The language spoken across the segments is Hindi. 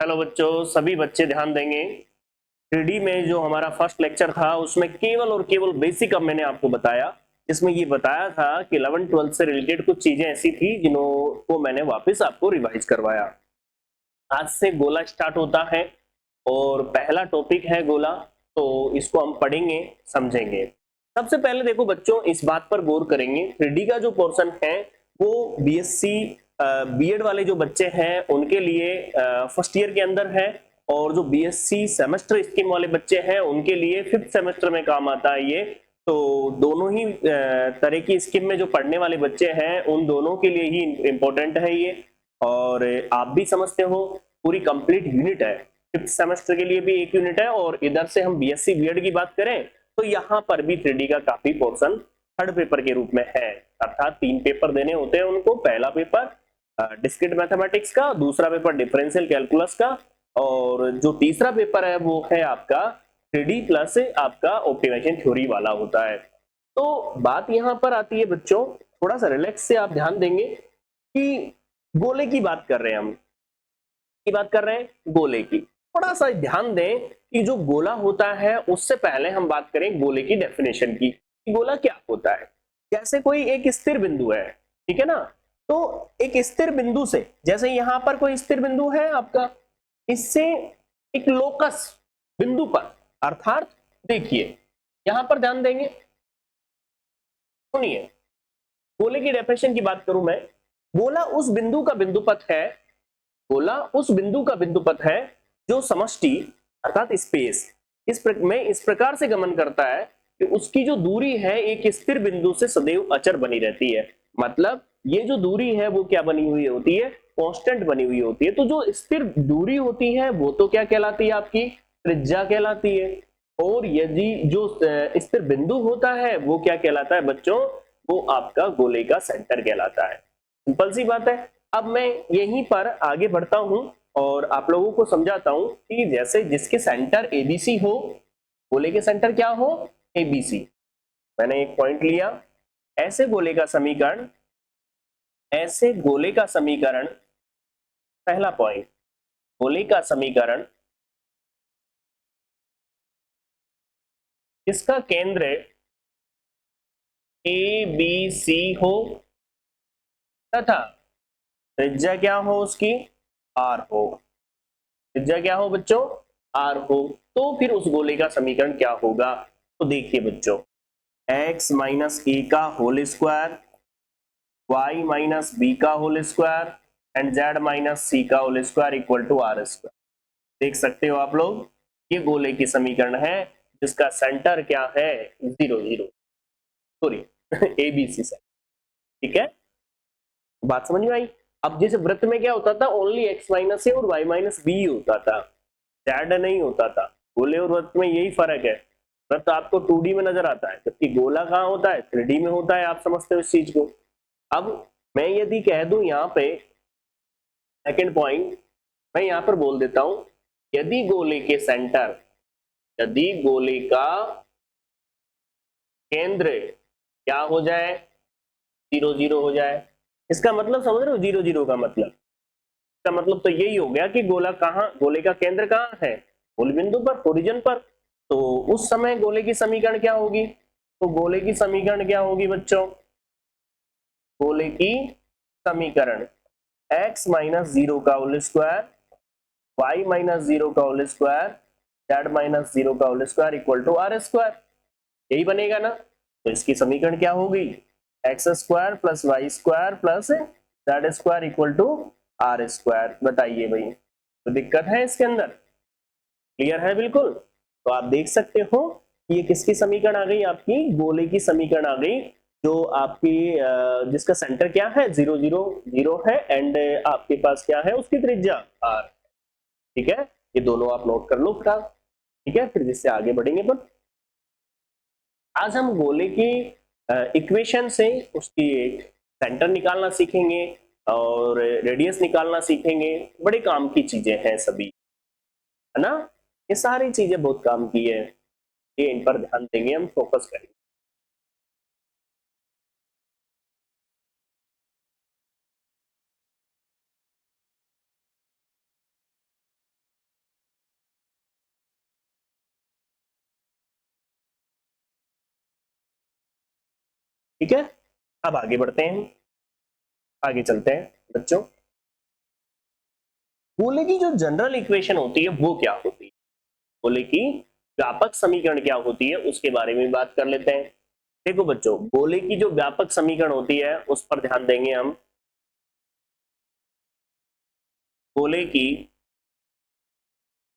हेलो बच्चों, सभी बच्चे ध्यान देंगे। 3D में जो हमारा फर्स्ट लेक्चर था उसमें केवल और केवल बेसिक अब मैंने आपको बताया, जिसमें ये बताया था कि 11th-12th से रिलेटेड कुछ चीजें ऐसी थी जिनको मैंने वापस आपको रिवाइज करवाया। आज से गोला स्टार्ट होता है और पहला टॉपिक है गोला, तो इसको हम पढ़ेंगे, समझेंगे। सबसे पहले देखो बच्चों, इस बात पर गौर करेंगे, 3D का जो पोर्शन है वो बीएससी बीएड वाले जो बच्चे हैं उनके लिए फर्स्ट ईयर के अंदर है, और जो बीएससी सेमेस्टर स्कीम वाले बच्चे हैं उनके लिए 5th सेमेस्टर में काम आता है ये। तो दोनों ही तरह की स्कीम में जो पढ़ने वाले बच्चे हैं उन दोनों के लिए ही इम्पोर्टेंट है ये। और आप भी समझते हो पूरी कंप्लीट यूनिट है, 5th सेमेस्टर के लिए भी एक यूनिट है, और इधर से हम बीएससी बीएड की बात करें तो यहाँ पर भी 3D का काफी पोर्शन थर्ड पेपर के रूप में है। अर्थात 3 पेपर देने होते हैं उनको। पहला पेपर डिस्क्रीट मैथमेटिक्स का, दूसरा पेपर डिफरेंशियल कैलकुलस का, और जो तीसरा पेपर है वो है आपका 3D प्लस आपका ऑप्टिमाइजेशन थ्योरी वाला होता है। तो बात यहाँ पर आती है बच्चों, थोड़ा सा रिलैक्स से आप ध्यान देंगे कि गोले की बात कर रहे हैं हम, की बात कर रहे हैं गोले की। थोड़ा सा ध्यान दें कि जो गोला होता है उससे पहले हम बात करें गोले की डेफिनेशन की, कि गोला क्या होता है। जैसे कोई एक स्थिर बिंदु है, ठीक है ना, तो एक स्थिर बिंदु से, जैसे यहां पर कोई स्थिर बिंदु है आपका, इससे एक लोकस बिंदु पर, अर्थात देखिए यहां पर ध्यान देंगे, सुनिए, गोले की डेफिनेशन की बात करूं मैं, गोला उस बिंदु का बिंदुपथ है, गोला उस बिंदु का बिंदुपथ है जो समष्टि अर्थात स्पेस में इस प्रकार से गमन करता है कि उसकी जो दूरी है एक स्थिर बिंदु से सदैव अचर बनी रहती है। मतलब ये जो दूरी है वो क्या बनी हुई होती है, कांस्टेंट बनी हुई होती है। तो जो स्थिर दूरी होती है वो तो क्या कहलाती है, आपकी त्रिज्या कहलाती है। और यदि जो स्थिर बिंदु होता है वो क्या कहलाता है बच्चों, वो आपका गोले का सेंटर कहलाता है। सिंपल सी बात है। अब मैं यहीं पर आगे बढ़ता हूं और आप लोगों को समझाता हूं कि जैसे जिसके सेंटर एबीसी हो, गोले के सेंटर क्या हो, एबीसी। मैंने एक पॉइंट लिया, ऐसे गोले का समीकरण, ऐसे गोले का समीकरण, पहला पॉइंट, गोले का समीकरण जिसका केंद्र ए बी सी हो तथा त्रिज्या क्या हो उसकी, आर हो। त्रिज्या क्या हो बच्चों, आर हो। तो फिर उस गोले का समीकरण क्या होगा, तो देखिए बच्चों, x माइनस ए का whole square, y minus B का whole square and z minus C का whole square equal to are square. देख सकते हो आप लोग, ये गोले की समीकरण है जिसका सेंटर क्या है, 0 0, सॉरी एबीसी से। ठीक है, बात समझ में आई। अब जैसे वृत्त में क्या होता था, ओनली एक्स माइनस ए और वाई माइनस बी होता था, जेड नहीं होता था। गोले और वृत्त में यही फर्क है। वृत्त आपको 2D में नजर आता है जबकि गोला कहाँ होता है, 3D में होता है। आप समझते हो इस चीज को। अब मैं यदि कह दूं यहाँ पे सेकेंड पॉइंट, मैं यहाँ पर बोल देता हूं, यदि गोले के सेंटर, यदि गोले का केंद्र क्या हो जाए, 0 0 हो जाए, इसका मतलब समझ रहे हो 0 0 का मतलब, इसका मतलब तो यही हो गया कि गोला कहाँ, गोले का केंद्र कहाँ है, मूल बिंदु पर, ओरिजिन पर। तो उस समय गोले की समीकरण क्या होगी, तो गोले की समीकरण क्या होगी बच्चों, गोले की समीकरण x माइनस 0 का होल स्क्वायर, y माइनस 0 का होल स्क्वायर, z माइनस 0 का whole square equal to are square. यही बनेगा ना। तो इसकी समीकरण क्या होगी, x square plus Y square plus Z square equal to are square. बताइए भाई, तो दिक्कत है इसके अंदर, क्लियर है बिल्कुल। तो आप देख सकते हो कि ये किसकी समीकरण आ गई, आपकी गोले की समीकरण आ गई, जो आपकी जिसका सेंटर क्या है, 0 0 0 है, एंड आपके पास क्या है, उसकी त्रिज्या आर। ठीक है, ये दोनों आप नोट कर लो फिलहाल। ठीक है, फिर जिससे आगे बढ़ेंगे अपन, आज हम गोले की इक्वेशन से उसकी सेंटर निकालना सीखेंगे और रेडियस निकालना सीखेंगे। बड़े काम की चीजें हैं सभी, है ना। ये सारी चीजें बहुत काम की है, ये इन पर ध्यान देंगे, हम फोकस करेंगे। ठीक है, अब आगे बढ़ते हैं, आगे चलते हैं बच्चों। गोले की जो जनरल इक्वेशन होती है वो क्या होती है, गोले की व्यापक समीकरण क्या होती है उसके बारे में बात कर लेते हैं। देखो बच्चों, गोले की जो व्यापक समीकरण होती है उस पर ध्यान देंगे हम। गोले की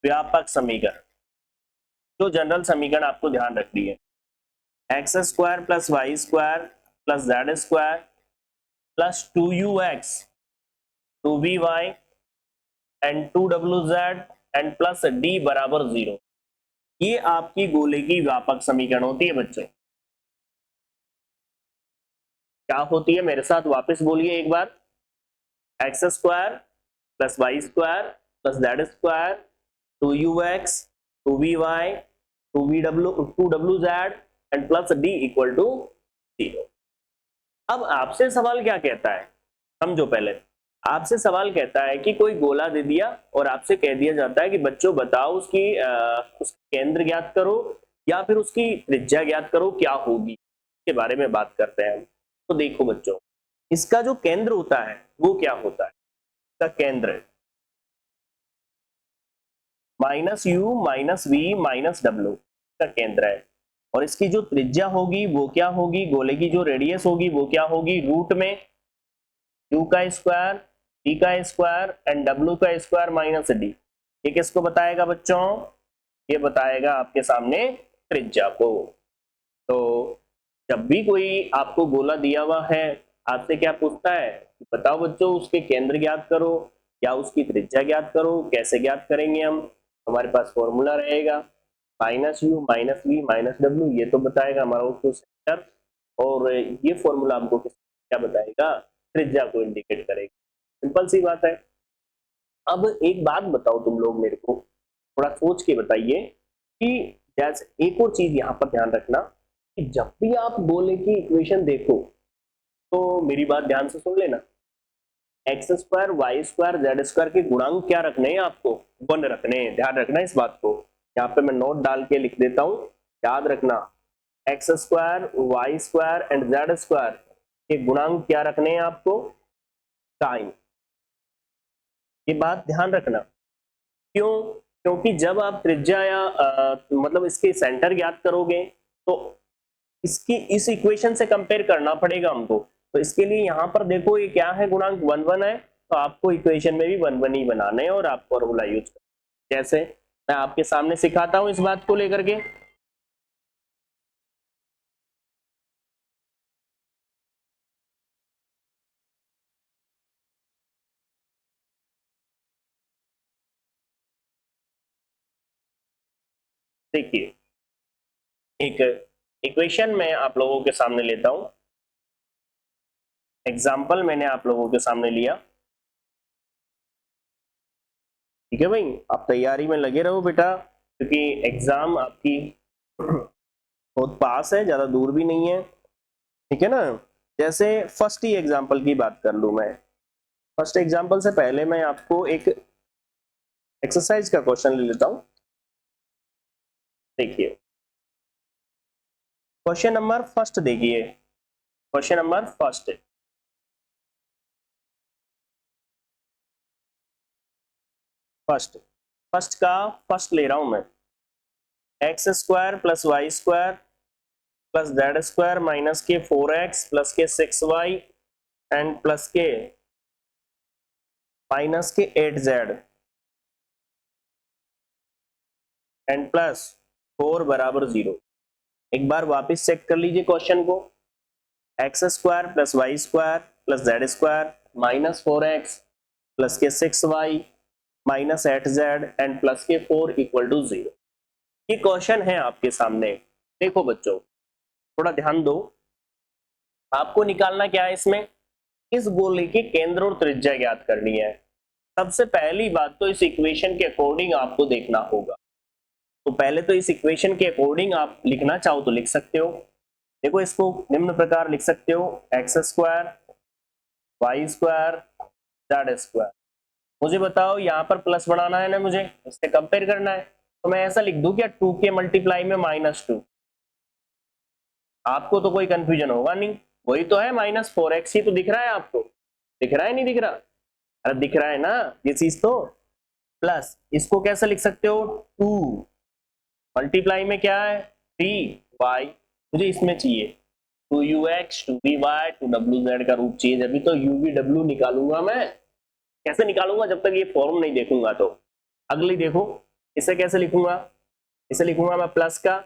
व्यापक समीकरण, जो जनरल समीकरण आपको ध्यान रखनी है, x square plus Y square plus Z square plus 2ux 2vy and 2wz and plus d बराबर 0, ये आपकी गोले की व्यापक समीकरण होती है बच्चों। क्या होती है, मेरे साथ वापस बोलिए एक बार। X square plus Y square plus Z square 2ux 2vy 2wz and plus d equal to 0। अब आपसे सवाल क्या कहता है, समझो पहले, आपसे सवाल कहता है कि कोई गोला दे दिया और आपसे कह दिया जाता है कि बच्चों बताओ उसकी उसका केंद्र ज्ञात करो या फिर उसकी त्रिज्या ज्ञात करो, क्या होगी, इसके बारे में बात करते हैं हम। तो देखो बच्चों, इसका जो केंद्र होता है वो क्या होता है, इसका केंद्र minus u minus v minus डब्ल्यू का केंद्र है, और इसकी जो त्रिज्या होगी वो क्या होगी, गोले की जो रेडियस होगी वो क्या होगी, रूट में u का स्क्वायर v का स्क्वायर एंड w का स्क्वायर माइनस डी। ये किसको बताएगा बच्चों, ये बताएगा आपके सामने त्रिज्या को। तो जब भी कोई आपको गोला दिया हुआ है, आपसे क्या पूछता है, बताओ बच्चों उसके केंद्र ज्ञात करो या उसकी त्रिज्या ज्ञात करो, कैसे ज्ञात करेंगे हम, हमारे पास फॉर्मूला रहेगा minus u minus v minus डब्ल्यू, ये तो बताएगा हमारा उसको सेंटर, और ये फॉर्मूला हमको क्या बताएगा, त्रिज्या को इंडिकेट करेगा। सिंपल सी बात है। अब एक बात बताओ तुम लोग मेरे को, थोड़ा सोच के बताइए कि जैसे एक और चीज यहाँ पर ध्यान रखना कि जब भी आप गोले की इक्वेशन देखो तो मेरी बात ध्यान से सुन लेना, x square y square z square के गुणांक क्या रखने हैं आपको, 1 रखने हैं, ध्यान रखना इस बात को। यहाँ पे मैं नोट डाल के लिख देता हूँ, याद रखना, x square y square and z square के गुणांक क्या रखने हैं आपको, टाइम। ये बात ध्यान रखना, क्यों, क्योंकि जब आप त्रिज्या या मतलब इसके सेंटर ज्ञात करोगे तो इसकी इस इक्वेशन से कंपेयर करना पड़ेगा हमको। तो इसके लिए यहाँ पर देखो ये क्या है, गुणांक 1 1 है, तो आपको इक्वेशन में भी 1 1 ही बनाने हैं और आप फॉर्मूला यूज करें। जैसे मैं आपके सामने सिखाता हूं इस बात को लेकर के, देखिए एक इक्वेशन मैं आप लोगों के सामने लेता हूं, एग्जाम्पल मैंने आप लोगों के सामने लिया, ठीक है भाई, आप तैयारी में लगे रहो बेटा, क्योंकि एग्जाम आपकी बहुत पास है, ज्यादा दूर भी नहीं है, ठीक है ना। जैसे फर्स्ट ही एग्जाम्पल की बात कर लूं मैं, फर्स्ट एग्जाम्पल से पहले मैं आपको एक एक्सरसाइज का क्वेश्चन ले लेता हूं। देखिए क्वेश्चन नंबर फर्स्ट, देखिए question number first, first first का फर्स्ट ले रहा हूं मैं, x square plus Y square plus Z square minus के 4x प्लस के 6y एंड प्लस के माइनस के 8z एंड प्लस 4 बराबर 0। एक बार वापस चेक कर लीजिए क्वेश्चन को, x square plus Y square plus Z square minus 4x plus के 6y minus 8z and plus के 4 इक्वल टू 0। ये क्वेश्चन है आपके सामने। देखो बच्चों थोड़ा ध्यान दो, आपको निकालना क्या है इसमें, इस गोले के केंद्र और त्रिज्या ज्ञात करनी है। सबसे पहली बात तो इस इक्वेशन के अकॉर्डिंग आपको देखना होगा, तो पहले तो इस इक्वेशन के अकॉर्डिंग आप लिखना चाहो तो लिख सकते हो। देखो इसको निम्न प्रकार लिख सकते हो, x square y square z square. मुझे बताओ यहाँ पर प्लस बनाना है ना, मुझे इससे कंपेयर करना है, तो मैं ऐसा लिख दूं क्या 2 के मल्टीप्लाई में -2, आपको तो कोई कंफ्यूजन होगा नहीं, वही तो है, -4x ही तो दिख रहा है आपको, दिख रहा है नहीं दिख रहा? अरे दिख रहा है ना ये चीज तो। प्लस इसको कैसे लिख सकते हो, 2 मल्टीप्लाई में क्या है 3y, मुझे इसमें चाहिए 2ux 2vy 2wz का रूप चाहिए, जब भी तो u v w निकालूंगा मैं। कैसे निकालूंगा जब तक ये फॉर्म नहीं देखूंगा? तो अगली देखो, इसे कैसे लिखूंगा, इसे लिखूंगा मैं प्लस का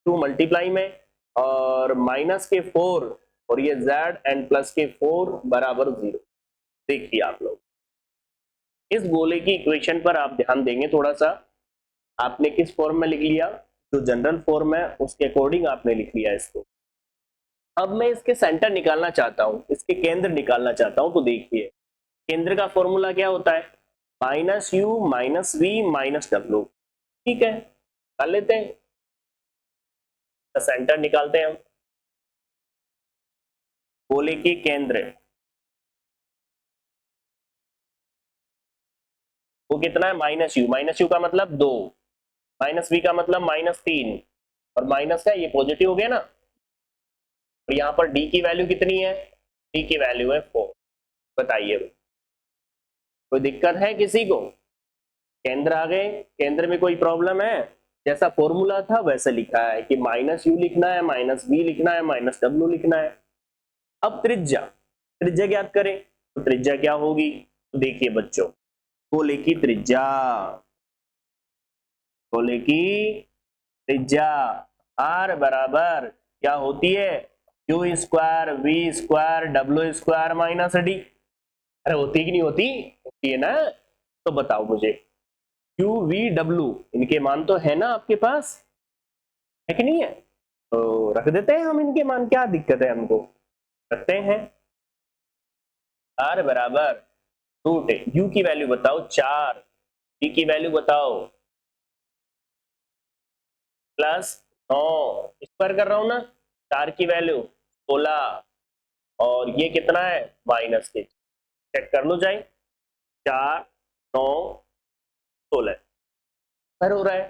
2 मल्टीप्लाई में और माइनस के 4 और ये z एंड प्लस के 4 बराबर 0। देखिए आप लोग इस गोले की इक्वेशन पर आप ध्यान देंगे थोड़ा सा, आपने किस फॉर्म में लिख लिया, जो जनरल फॉर्म है उसके अकॉर्डिंग आपने लिख लिया इसको। अब मैं इसके सेंटर निकालना चाहता हूं, इसके केंद्र निकालना चाहता हूं, तो देखिए केंद्र का फॉर्मूला क्या होता है, -u -v -w। ठीक है, कर लेते हैं, सेंटर निकालते हैं हम। गोले के केंद्र वो कितना है, -u का मतलब 2, -v का मतलब -3 और माइनस है ये पॉजिटिव हो गया ना। और यहाँ पर d की वैल्यू कितनी है, d की वैल्यू है 4। बताइए कोई दिक्कत है किसी को? केंद्र आ गए, केंद्र में कोई प्रॉब्लम है? जैसा फॉर्मूला था वैसे लिखा है कि -u लिखना है, -v लिखना है, -w लिखना है। अब त्रिज्या, त्रिज्या ज्ञात करें, तो त्रिज्या क्या होगी, तो देखिए बच्चों गोले की त्रिज्या, गोले की त्रिज्या r बराबर क्या होती है, u square v square w square minus D. अरे होती कि नहीं होती, होती है ना। तो बताओ मुझे u v w इनके मान तो है ना आपके पास, है कि नहीं है? तो रख देते हैं हम इनके मान, क्या दिक्कत है हमको, रखते हैं। r बराबर रूट u की वैल्यू बताओ 4, v की वैल्यू बताओ +9, स्क्वायर कर रहा हूं ना, 4 की वैल्यू 16 और ये कितना है -6, चेक कर लो जाए, 4 9 16 पर हो रहा है।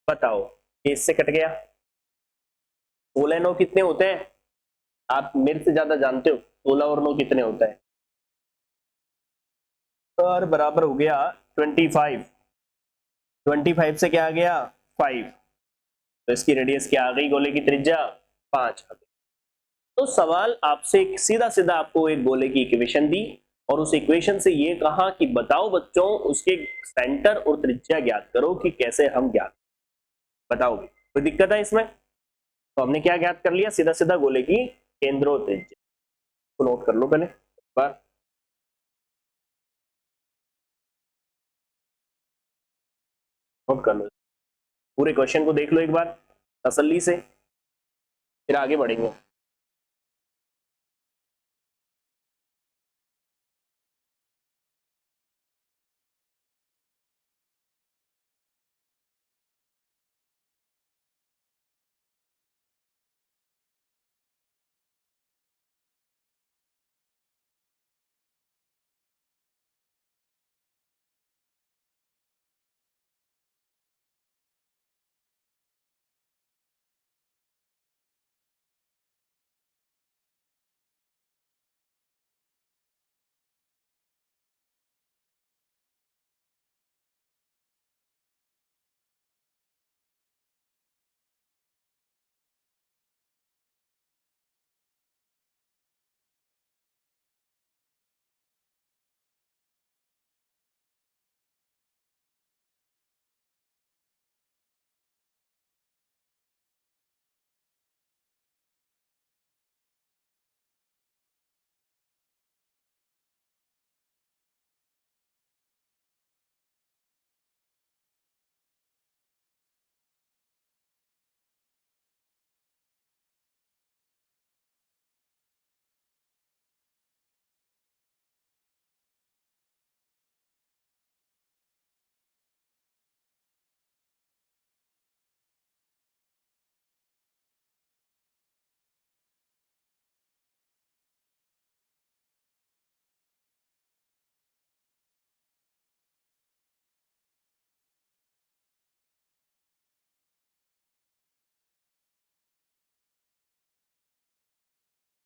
बताओ ये इससे कट गया, 16 9 कितने होते हैं, आप मेरे से ज्यादा जानते हो 16 और 9 कितने होते हैं। और बराबर हो गया 25, 25 से क्या आ गया 5, तो इसकी रेडियस क्या आ गई, गोले की त्रिज्या 5 आ गई। तो सवाल आपसे सीधा सीधा आपको एक गोले की इक्वेशन दी और उस इक्वेशन से ये कहा कि बताओ बच्चों उसके सेंटर और त्रिज्या ज्ञात करो, कि कैसे हम ज्ञात बताओगे, कोई दिक्कत है इसमें? तो हमने क्या ज्ञात कर लिया, सीधा सीधा गोले की केंद्र और त्रिज्या, तो नोट कर लो पहले एक बार, नोट कर लो, पूरे क्वेश्चन को देख लो एक बार तसल्ली से, फिर आगे बढ़ेंगे।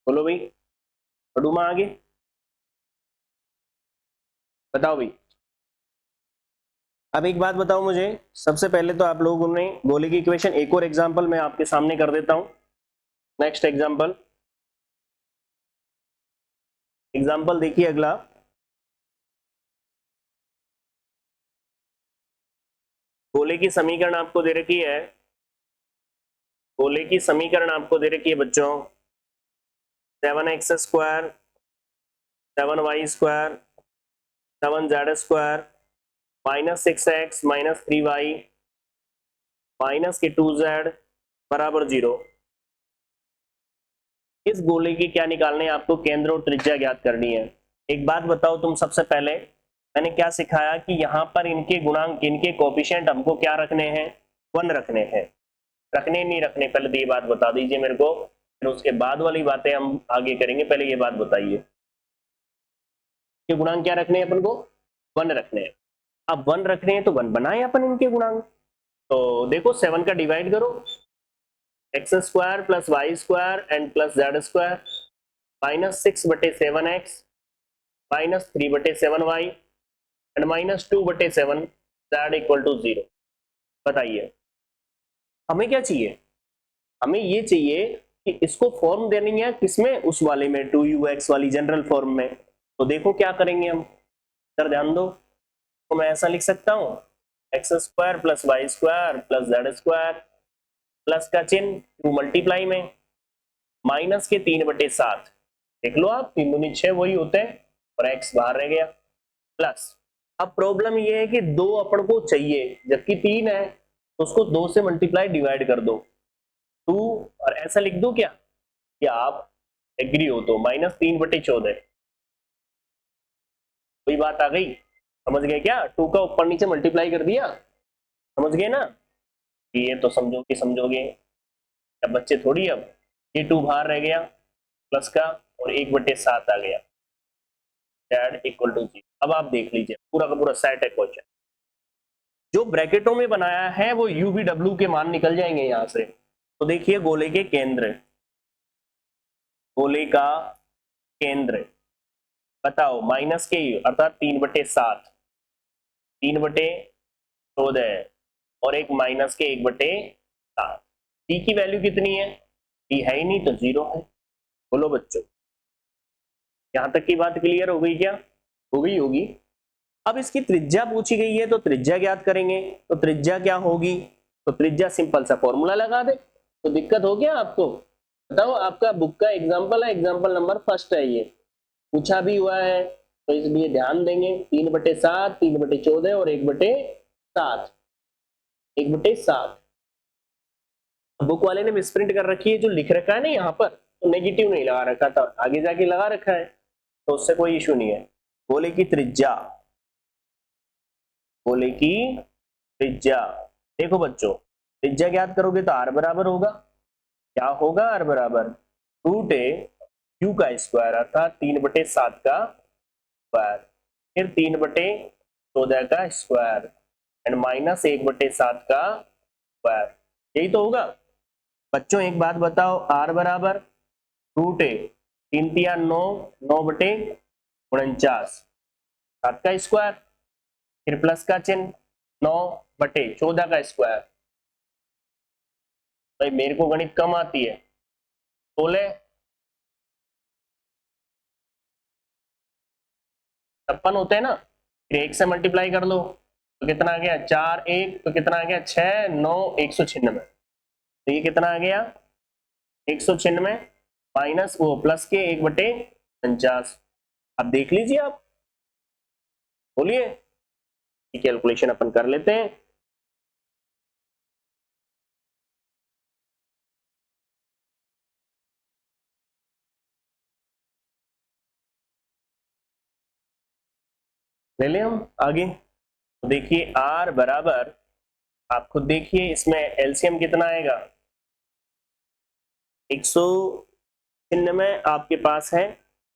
बोलो भाई, पढ़ू मैं आगे? बताओ भाई। अब एक बात बताओ मुझे, सबसे पहले तो आप लोगों ने गोले की इक्वेशन, एक और एग्जांपल मैं आपके सामने कर देता हूं। नेक्स्ट एग्जांपल, एग्जांपल देखिए अगला। गोले की समीकरण आपको दे रखी है, गोले की समीकरण आपको दे रखी है बच्चों, 7x² 7y² 7z² -6x -3y -2z बराबर 0। इस गोले की क्या निकालनी है आपको? केंद्र और त्रिज्या ज्ञात करनी है। एक बात बताओ तुम, सबसे पहले मैंने क्या सिखाया कि यहाँ पर इनके गुणांक, इनके कोफिशिएंट हमको क्या रखने हैं? 1 रखने हैं। रखने नहीं रखने, पहले तो ये बात बता दीजिए मेरे को, फिर उसके बाद वाली बातें हम आगे करेंगे। पहले ये बात बताइए कि गुणांक क्या रखने हैं अपन को? 1 रखने हैं। अब 1 रखने हैं तो 1 बनाए अपन इनके गुणांक। तो देखो 7 का डिवाइड करो, x² + y² and plus z² -6/7x -3/7y and -2/7 z = 0। बताइए हमें क्या चाहिए? हमें ये चाहिए कि इसको फॉर्म देनी है किसमें? उस वाले में, 2ux वाली जनरल फॉर्म में। तो देखो क्या करेंगे हम, सर ध्यान दो। तो मैं ऐसा लिख सकता हूँ, x² + y² + z² प्लस का चिन्ह 2 मल्टीप्लाई में माइनस के 3/7। देख लो आप, 3 दूनी 6 वही होते हैं और x बाहर रह गया प्लस। अब प्रॉब्लम ये है कि 2 अपन को चाहिए जबकि 3 है, तो उसको 2 से मल्टीप्लाई डिवाइड कर दो 2, और ऐसा लिख दो क्या कि आप एग्री हो तो -3/14। कोई बात आ गई? समझ गए क्या? 2 का ऊपर नीचे मल्टीप्लाई कर दिया, समझ गए ना? ये तो समझोगे समझोगे। अब बच्चे थोड़ी, अब ये 2 बाहर रह गया प्लस का और 1/7 आ गया, z = 0। अब आप देख लीजिए पूरा का पूरा सेट है क्वेश्चन। जो ब्रैकेटों में बनाया है वो u v w के मान निकल जाएंगे यहां से। तो देखिए गोले के केंद्र, गोले का केंद्र बताओ, माइनस के अर्थात 3/7, 3/14 और एक माइनस के 1/7। टी की वैल्यू कितनी है? टी है ही नहीं तो 0 है। बोलो बच्चों, यहां तक की बात क्लियर हो गई क्या? हो गई होगी। अब इसकी त्रिज्या पूछी गई है तो त्रिज्या ज्ञात करेंगे। तो त्रिज्या क्या होगी? तो त्रिज्या सिंपल सा फॉर्मूला लगा दे। तो दिक्कत हो गया आपको? बताओ, आपका बुक का एग्जाम्पल है, एग्जाम्पल नंबर 1 है, ये पूछा भी हुआ है, तो इसलिए ध्यान देंगे। 3/7, 3/14 और 1/7, 1/7। बुक वाले ने मिसप्रिंट कर रखी है, जो लिख रखा है ना यहाँ पर, तो नेगेटिव नहीं लगा रखा था, आगे जाके लगा रखा है, तो उससे कोई इश्यू नहीं है। गोले की त्रिज्या, गोले की त्रिज्या, देखो बच्चों, त्रिज्या ज्ञात करोगे तो r बराबर होगा, क्या होगा? r बराबर √a q का स्क्वायर अर्थात 3/7 का स्क्वायर, फिर 3/14 का स्क्वायर एंड -1/7 का स्क्वायर। यही तो होगा बच्चों। एक बात बताओ, r बराबर √a, 3 × 9, 9/49, 7 का स्क्वायर, फिर प्लस का चिन्ह 9/14 का स्क्वायर। भाई मेरे को गणित कम आती है, 16 56 होते हैं ना, फिर 1 से मल्टीप्लाई कर लो तो कितना आ गया? 4 1 तो कितना आ गया? 6 9 196। तो ये कितना आ गया? 196 माइनस वो प्लस के 1/49। अब देख लीजिए आप, बोलिए, कैलकुलेशन अपन कर लेते हैं। ले लें हम आगे। तो देखिए r बराबर, आप खुद देखिए इसमें एलसीएम कितना आएगा? 196 आपके पास है,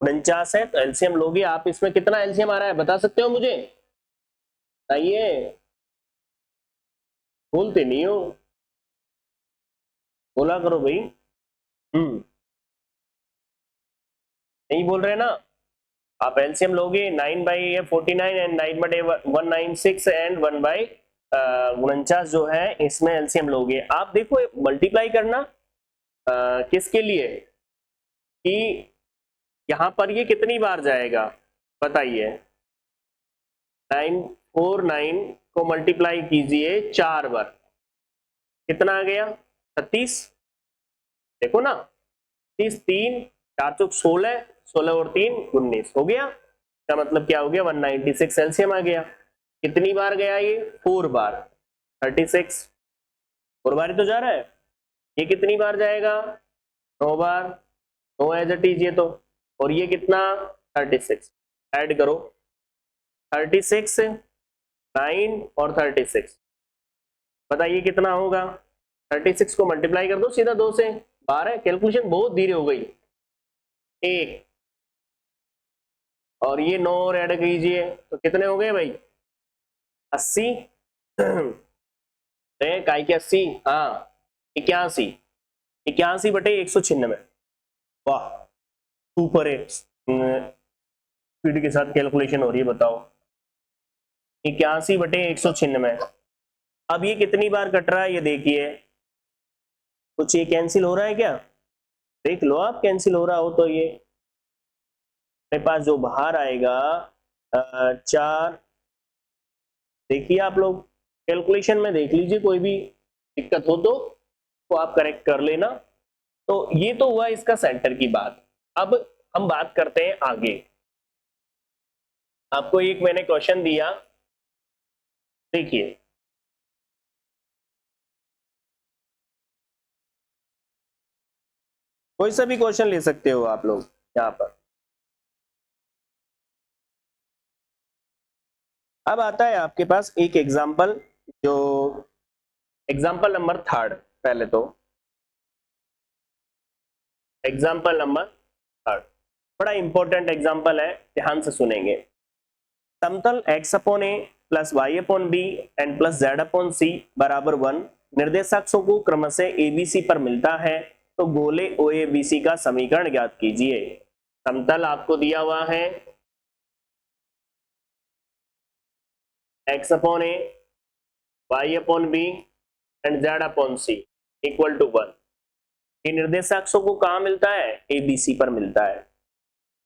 49 है, तो एलसीएम लोगे आप, इसमें कितना एलसीएम आ रहा है बता सकते हो मुझे? बताइए, बोलते नहीं हो, बोला करो भाई। नहीं बोल रहे ना, आप एलसीएम लोगे 9/49 एंड 9/196 एंड 1/49 जो है इसमें एलसीएम लोगे। आप देखो मल्टीप्लाई करना किसके लिए कि यहां पर ये कितनी बार जाएगा बताइए। 949 को मल्टीप्लाई कीजिए 4 बार, कितना आ गया 36। देखो ना 30, 3 4 चौक 16, 16 और 3 19 हो गया। इसका मतलब क्या हो गया 196 एलसीएम आ गया। कितनी बार गया ये 4 बार, 36 4 बार ही तो जा रहा है। ये कितनी बार जाएगा 9 बार, 9 एज इट इज ये तो, और ये कितना 36 ऐड करो 36 9 और 36 बताइए कितना होगा। 36 को मल्टीप्लाई कर दो सीधा 2 से, 12। कैलकुलेशन बहुत धीरे हो गई। 1 और ये 9 और ऐड कीजिए तो कितने हो गए भाई 80 काय के 80, हाँ 81, 81/196। वाह सुपर है, स्पीड के साथ कैलकुलेशन हो रही है बताओ। 81/196। अब ये कितनी बार कट रहा है ये देखिए, कुछ ये कैंसिल हो रहा है क्या, देख लो आप कैंसिल हो रहा हो तो ये मेरे पास जो बाहर आएगा 4। देखिए आप लोग कैलकुलेशन में देख लीजिए, कोई भी दिक्कत हो तो आप करेक्ट कर लेना। तो ये तो हुआ इसका सेंटर की बात। अब हम बात करते हैं आगे। आपको एक मैंने क्वेश्चन दिया, देखिए कोई सा भी क्वेश्चन ले सकते हो आप लोग यहाँ पर। अब आता है आपके पास एक एग्जाम्पल, जो एग्जाम्पल नंबर 3, पहले तो एग्जाम्पल नंबर 3 बड़ा इंपॉर्टेंट एग्जाम्पल है, ध्यान से सुनेंगे। समतल x/a plus y/b and plus z/c बराबर 1 निर्देशाक्षों को क्रमशः abc पर मिलता है, तो गोले OABC का समीकरण ज्ञात कीजिए। समतल आपको दिया हुआ है x/a, y/b and z/c equal to 1। ये निर्देशाक्षों को कहाँ मिलता है ABC पर मिलता है।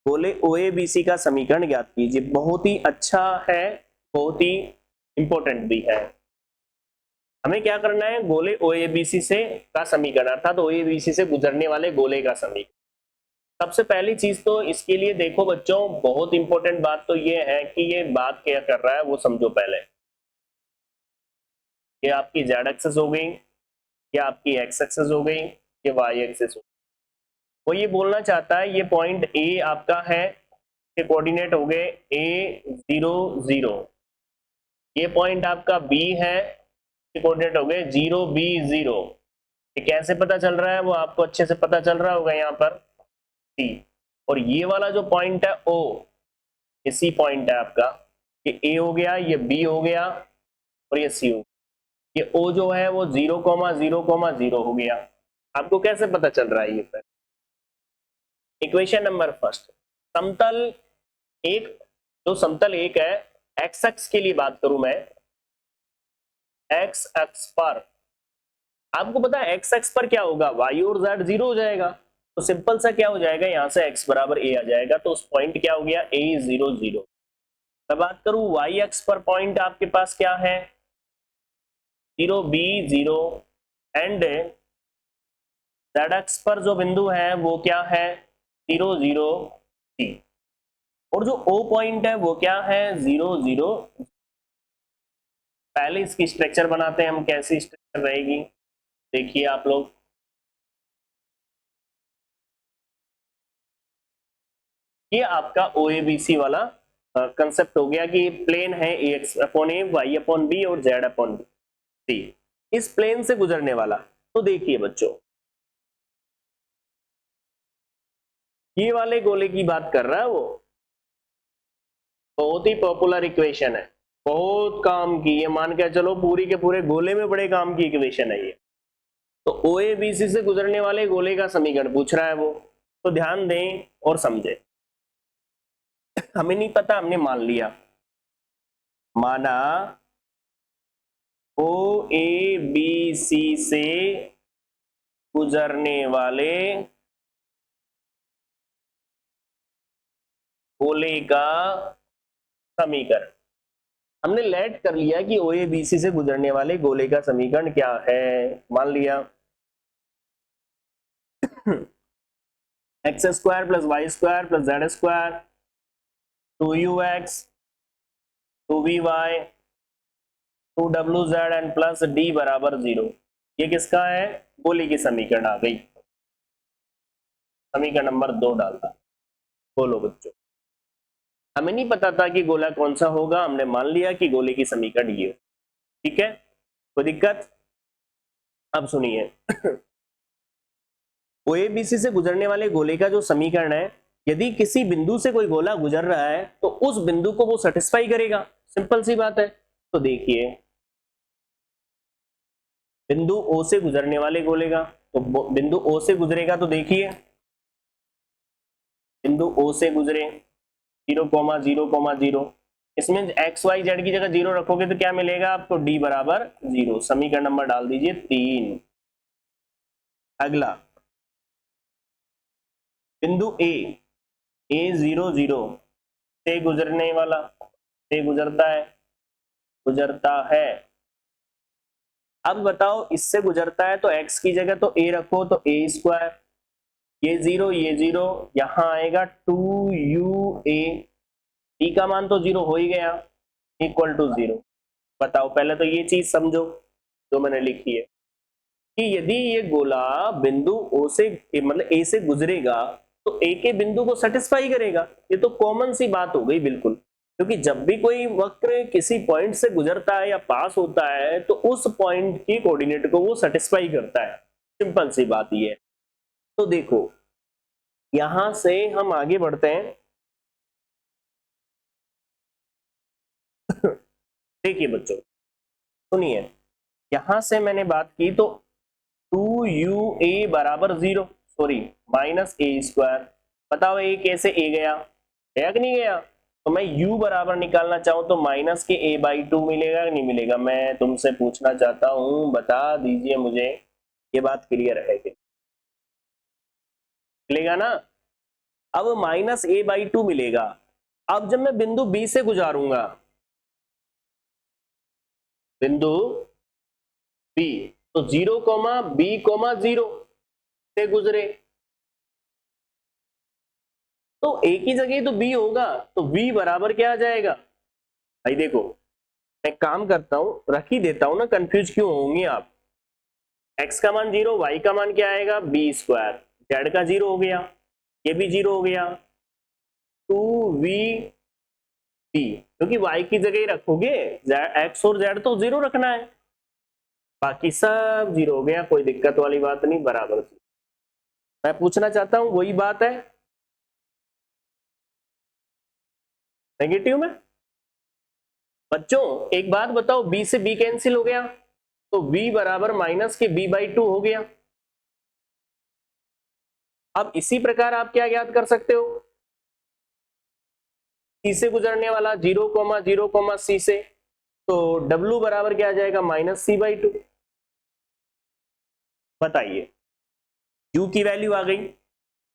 गोले OABC का समीकरण ज्ञात कीजिए। बहुत ही अच्छा है, बहुत ही इंपॉर्टेंट भी है। हमें क्या करना है, गोले OABC से का समीकरण अर्थात OABC से गुजरने वाले गोले का समीकरण। सबसे पहली चीज तो इसके लिए देखो बच्चों, बहुत इंपॉर्टेंट बात तो ये है कि ये बात क्या कर रहा है वो समझो पहले। ये आपकी Z एक्सेस हो गई, ये आपकी X एक्सेस हो गई, ये Y एक्सेस हो गई। वो ये बोलना चाहता है ये पॉइंट A आपका है, के कोऑर्डिनेट हो गए A0 0। ये पॉइंट आपका B है, के कोऑर्डिनेट हो गए 0 B 0। ये कैसे पता चल रहा है वो आपको अच्छे से पता चल रहा होगा यहाँ पर C। और ये वाला जो पॉइंट है O, ये C पॉइंट है आपका, ये A हो गया, ये B हो गया और ये C हो गया। ये O जो है वो 0,0,0 हो गया। आपको कैसे पता चल रहा है ये पर? इक्वेशन नंबर फर्स्ट, समतल एक, जो समतल एक है एक्स अक्ष के लिए बात करूं मैं, एक्स अक्ष पर आपको पता है एक्स अक्ष पर क्या होगा, वाई और जेड 0 हो जाएगा। तो सिंपल सा क्या हो जाएगा, यहां से x बराबर a आ जाएगा, तो उस पॉइंट क्या हो गया a 0 0। मैं बात करूं y अक्ष पर पॉइंट आपके पास क्या है 0 b 0 एंड z अक्ष पर जो बिंदु है वो क्या है 0 0 c, और जो O पॉइंट है वो क्या है 0 0। पहले इसकी स्ट्रक्चर बनाते हैं हम, कैसी स्ट्रक्चर रहेगी देखिए आप लोग। ये आपका OABC वाला कंसेप्ट हो गया कि प्लेन है AX/A, Y/B और Z/C, इस प्लेन से गुजरने वाला। तो देखिए बच्चों, ये वाले गोले की बात कर रहा है वो, बहुत ही पॉपुलर इक्वेशन है, बहुत काम की, ये मान के चलो पूरी के पूरे गोले में बड़े काम की इक्वेशन है ये। तो OABC से गुजरने वाले गोले का समीकरण पूछ रहा है वो, तो ध्यान दें और समझें। हमें नहीं पता, हमने मान लिया, माना ओ ए बी सी से गुजरने वाले गोले का समीकरण। हमने लेट कर लिया कि ओ ए बी सी से गुजरने वाले गोले का समीकरण क्या है, मान लिया x square plus Y square plus Z square 2ux 2vy 2wz and plus d बराबर 0। ये किसका है, गोले की समीकरण आ गई। समीकरण नंबर 2 डालता। बोलो बच्चों, हमें नहीं पता था कि गोला कौन सा होगा, हमने मान लिया कि गोले की समीकरण ये। ठीक है, कोई दिक्कत? अब सुनिए ओएबीसी से गुजरने वाले गोले का जो समीकरण है, यदि किसी बिंदु से कोई गोला गुजर रहा है तो उस बिंदु को वो सेटिस्फाई करेगा। सिंपल सी बात है। तो देखिए, बिंदु ओ से गुजरने वाले गोले का, तो बिंदु ओ से गुजरेगा, तो देखिए बिंदु ओ से गुजरे 0,0,0, इसमें एक्स वाई जेड की जगह 0 रखोगे तो क्या मिलेगा आपको, डी बराबर 0। समीकरण नंबर डाल दीजिए 3। अगला बिंदु ए 0,0 से गुजरने वाला, से गुजरता है। अब बताओ, इससे गुजरता है तो x की जगह तो a रखो, तो a स्क्वायर, ये 0 ये 0, यहां आएगा 2u(a), d का मान तो 0 हो ही गया, इक्वल टू 0। बताओ, पहले तो ये चीज समझो जो मैंने लिखी है कि यदि ये गोला बिंदु o से मतलब a से गुजरेगा तो a के बिंदु को सेटिस्फाई करेगा। ये तो कॉमन सी बात हो गई बिल्कुल, क्योंकि जब भी कोई वक्र किसी पॉइंट से गुजरता है या पास होता है तो उस पॉइंट की कोऑर्डिनेट को वो सेटिस्फाई करता है। सिंपल सी बात ये है। तो देखो, यहां से हम आगे बढ़ते हैं देखिए बच्चों, सुनिए, यहां से मैंने बात की तो 2u(a) बराबर 0, सॉरी -a²। बताओ a कैसे a गया कि नहीं गया? तो मैं u बराबर निकालना चाहूं तो -a/2 मिलेगा कि नहीं मिलेगा? मैं तुमसे पूछना चाहता हूं, बता दीजिए मुझे, ये बात क्लियर है कि मिलेगा ना? अब -a/2 मिलेगा। अब जब मैं बिंदु b से गुजारूंगा, बिंदु b, तो 0,b,0 से गुजरे तो a की जगह तो b होगा, तो v बराबर क्या आ जाएगा? भाई देखो, मैं काम करता हूं, रख ही देता हूं ना, कंफ्यूज क्यों होंगे आप। x का मान 0, y का मान क्या आएगा, b², z का 0 हो गया, ये भी 0 हो गया, 2vb, क्योंकि y की जगह ही रखोगे, x और z तो 0 रखना है, बाकी सब 0 हो गया, कोई दिक्कत वाली बात नहीं, बराबर। मैं पूछना चाहता हूं वही बात है नेगेटिव में। बच्चों एक बात बताओ, b से b कैंसिल हो गया तो v बराबर -b/2 हो गया। अब इसी प्रकार आप क्या याद कर सकते हो, c से गुजरने वाला 0,0, c से, तो w बराबर क्या आ जाएगा, -c/2। बताइए, u की वैल्यू आ गई,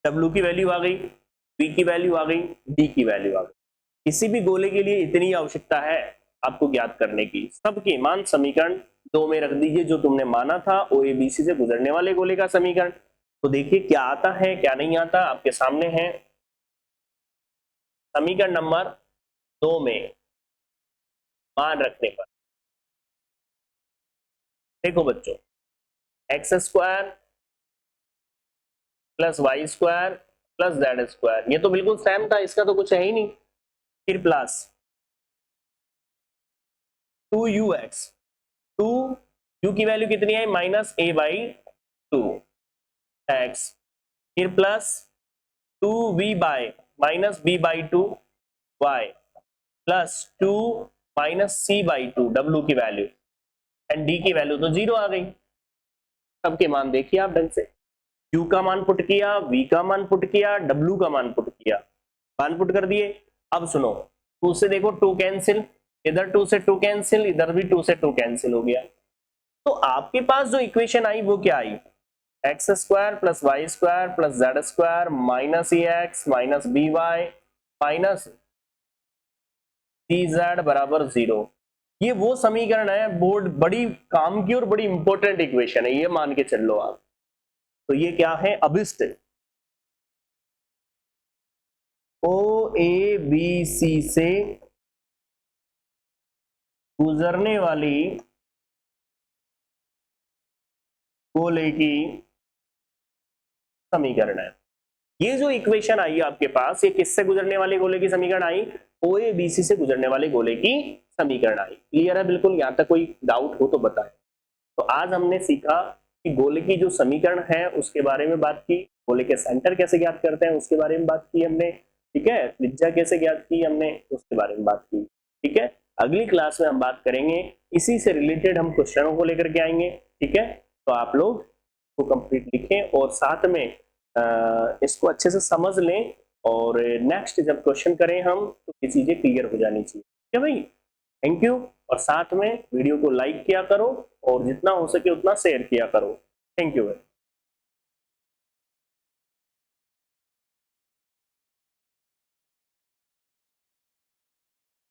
w की वैल्यू आ गई, v की वैल्यू आ गई, d की वैल्यू आ गई। किसी भी गोले के लिए इतनी आवश्यकता है आपको ज्ञात करने की। सबके मान समीकरण 2 में रख दीजिए जो तुमने माना था ओएबीसी से गुजरने वाले गोले का समीकरण। तो देखिए क्या आता है क्या नहीं आता, आपके सामने है। समीकरण नंबर 2 में मान रखने पर देखो बच्चों, x² plus y² plus z², ये तो बिल्कुल सेम था, इसका तो कुछ है ही नहीं। फिर प्लस 2ux, 2u की वैल्यू कितनी है, -a/2 x, फिर plus 2v/-b/2 y plus 2 -c/2 w की वैल्यू, एंड d की वैल्यू तो 0 आ गई। सबके मान देखिए आप ढंग से, u का मान पुट किया, v का मान पुट किया, w का मान पुट किया, मान पुट कर दिए अब सुनो, 2 से देखो 2 कैंसिल, इधर 2 से 2 कैंसिल, इधर भी 2 से 2 कैंसिल हो गया। तो आपके पास जो इक्वेशन आई वो क्या आई, X square plus Y square plus Z square minus E X minus B Y minus C Z बराबर 0। ये वो समीकरण है, बोर्ड बड़ी काम की और बड़ी इंपॉर्टेंट इक्वेशन है, ये मान के चल लो आप। तो ये क्या है, अभिष्ट ओ ए बी सी से गुजरने वाली गोले की समीकरण है। ये जो इक्वेशन आई आपके पास, ये किससे गुजरने वाले गोले की समीकरण आई, ओ ए बी सी से गुजरने वाले गोले की समीकरण आई। क्लियर है बिल्कुल, यहां तक कोई डाउट हो तो बताएं। तो आज हमने सीखा कि गोले की जो समीकरण है उसके बारे में बात की, गोले के सेंटर कैसे ज्ञात करते हैं उसके बारे में बात की हमने, ठीक है, त्रिज्या कैसे ज्ञात की हमने उसके बारे में बात की, ठीक है। अगली क्लास में हम बात करेंगे, इसी से रिलेटेड हम क्वेश्चनों को लेकर के आएंगे, ठीक है। तो आप लोग को कंप्लीट लिखें और साथ में इसको अच्छे से समझ लें, और नेक्स्ट जब क्वेश्चन करें हम तो ये चीजें क्लियर हो जानी चाहिए, ठीक है भाई। थैंक यू, और साथ में वीडियो को लाइक किया करो और जितना हो सके उतना शेयर किया करो। थैंक यू भाई।